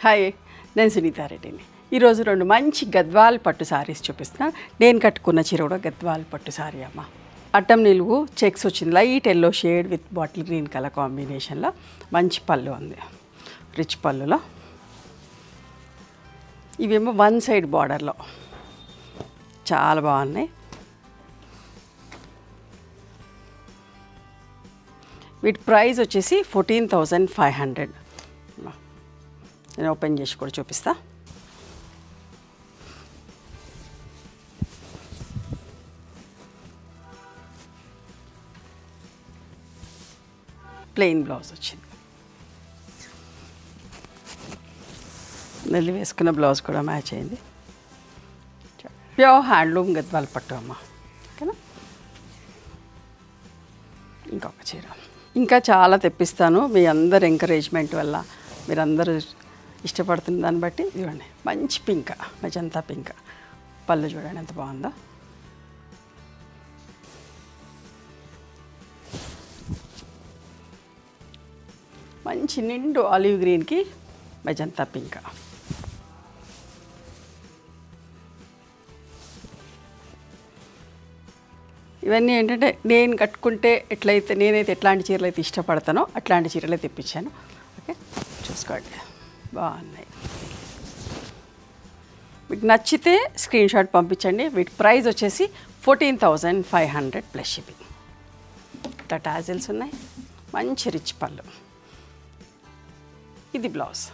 Hi, నేను సునీతారెడ్డిని. ఈరోజు రెండు మంచి గద్వాల్ పట్టు సారీస్ చూపిస్తున్నాను. నేను కట్టుకున్న చీర కూడా గద్వాల్ పట్టు సారీ అమ్మ. అట్టం నిలువు చెక్స్ వచ్చింది, light yellow shade with bottle green colour కాంబినేషన్లో. మంచి పళ్ళు ఉంది, రిచ్ పళ్ళులో. ఇవేమో వన్ సైడ్ బార్డర్లో చాలా బాగున్నాయి. వీటి ప్రైస్ వచ్చేసి 14,500. నేను ఓపెన్ చేసి కూడా చూపిస్తా. ప్లెయిన్ బ్లౌజ్ వచ్చింది. నెల్లి వేసుకున్న బ్లౌజ్ కూడా మ్యాచ్ అయింది. ప్యూర్ హ్యాండ్లూమ్ గద్వాల్ పట్టు అమ్మ. ఓకేనా? ఇంకొక చీర ఇంకా చాలా తెప్పిస్తాను. మీ అందరు ఎంకరేజ్మెంట్ వల్ల, మీరందరూ ఇష్టపడుతున్న దాన్ని బట్టి. ఇవ్వండి, మంచి పింక్, మెజంతా పింక్. పళ్ళు చూడండి ఎంత బాగుందో. మంచి నిండు ఆలివ్ గ్రీన్కి మెజంతా పింక్. ఇవన్నీ ఏంటంటే నేను కట్టుకుంటే నేనైతే ఎట్లాంటి చీరలు అయితే ఇష్టపడతానో అట్లాంటి చీరలే తెప్పించాను. ఓకే, చూసుకోండి, బాగున్నాయి. మీకు నచ్చితే స్క్రీన్ షాట్ పంపించండి. వీటి ప్రైస్ వచ్చేసి 14,500 ప్లస్ షిప్పింగ్. ఇట్లా టాజిల్స్ ఉన్నాయి, మంచి రిచ్ పళ్ళు. ఇది బ్లౌజ్.